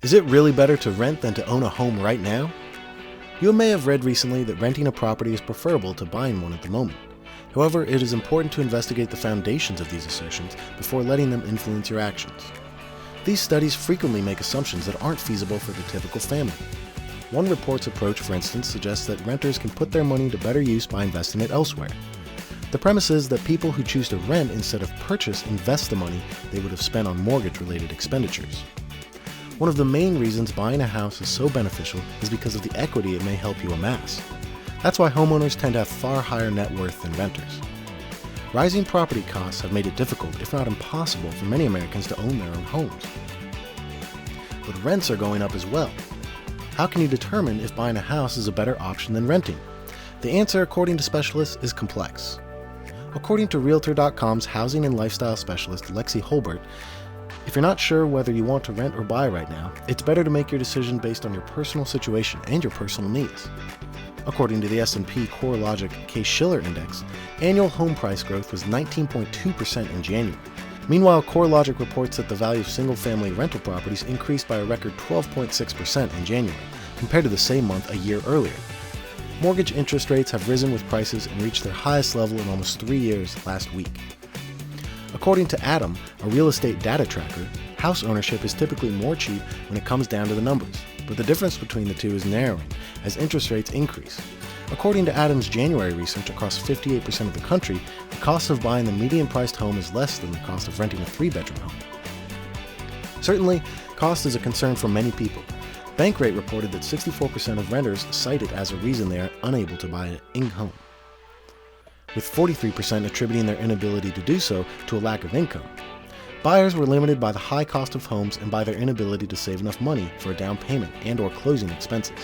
Is it really better to rent than to own a home right now? You may have read recently that renting a property is preferable to buying one at the moment. However, it is important to investigate the foundations of these assertions before letting them influence your actions. These studies frequently make assumptions that aren't feasible for the typical family. One report's approach, for instance, suggests that renters can put their money to better use by investing it elsewhere. The premise is that people who choose to rent instead of purchase invest the money they would have spent on mortgage-related expenditures. One of the main reasons buying a house is so beneficial is because of the equity it may help you amass. That's why homeowners tend to have far higher net worth than renters. Rising property costs have made it difficult, if not impossible, for many Americans to own their own homes. But rents are going up as well. How can you determine if buying a house is a better option than renting? The answer, according to specialists, is complex. According to Realtor.com's housing and lifestyle specialist Lexi Holbert, if you're not sure whether you want to rent or buy right now, it's better to make your decision based on your personal situation and your personal needs. According to the S&P CoreLogic Case-Shiller Index, annual home price growth was 19.2% in January. Meanwhile, CoreLogic reports that the value of single-family rental properties increased by a record 12.6% in January, compared to the same month a year earlier. Mortgage interest rates have risen with prices and reached their highest level in almost 3 years last week. According to Adam, a real estate data tracker, house ownership is typically more cheap when it comes down to the numbers, but the difference between the two is narrowing as interest rates increase. According to Adam's January research across 58% of the country, the cost of buying the median-priced home is less than the cost of renting a 3-bedroom home. Certainly, cost is a concern for many people. Bankrate reported that 64% of renters cite it as a reason they are unable to buy an home, with 43% attributing their inability to do so to a lack of income. Buyers were limited by the high cost of homes and by their inability to save enough money for a down payment and/or closing expenses.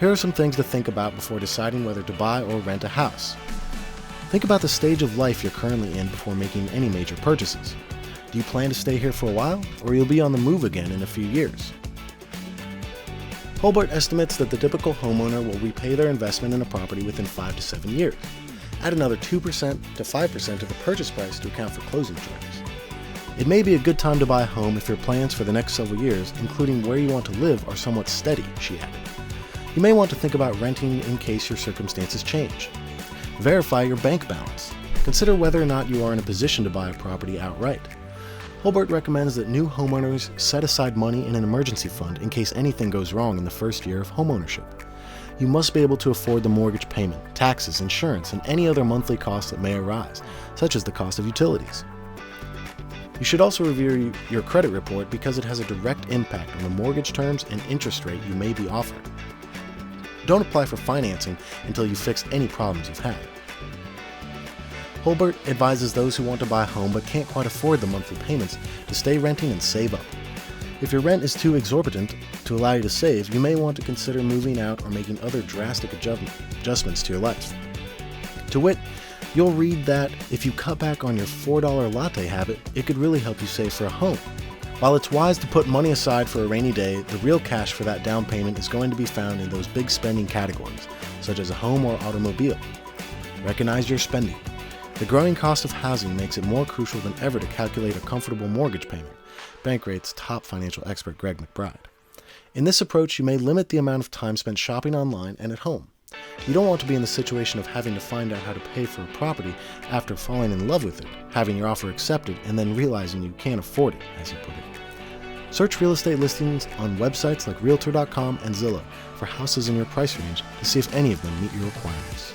Here are some things to think about before deciding whether to buy or rent a house. Think about the stage of life you're currently in before making any major purchases. Do you plan to stay here for a while, or you'll be on the move again in a few years? Holbert estimates that the typical homeowner will repay their investment in a property within 5 to 7 years. Add another 2% to 5% to the purchase price to account for closing charges. It may be a good time to buy a home if your plans for the next several years, including where you want to live, are somewhat steady, she added. You may want to think about renting in case your circumstances change. Verify your bank balance. Consider whether or not you are in a position to buy a property outright. Holbert recommends that new homeowners set aside money in an emergency fund in case anything goes wrong in the first year of homeownership. You must be able to afford the mortgage payment, taxes, insurance, and any other monthly costs that may arise, such as the cost of utilities. You should also review your credit report because it has a direct impact on the mortgage terms and interest rate you may be offered. Don't apply for financing until you've fixed any problems you've had. Holbert advises those who want to buy a home but can't quite afford the monthly payments to stay renting and save up. If your rent is too exorbitant to allow you to save, you may want to consider moving out or making other drastic adjustments to your life. To wit, you'll read that if you cut back on your $4 latte habit, it could really help you save for a home. While it's wise to put money aside for a rainy day, the real cash for that down payment is going to be found in those big spending categories, such as a home or automobile. Recognize your spending. The growing cost of housing makes it more crucial than ever to calculate a comfortable mortgage payment. Bankrate's top financial expert Greg McBride. In this approach, you may limit the amount of time spent shopping online and at home. You don't want to be in the situation of having to find out how to pay for a property after falling in love with it, having your offer accepted, and then realizing you can't afford it, as you put it. Search real estate listings on websites like Realtor.com and Zillow for houses in your price range to see if any of them meet your requirements.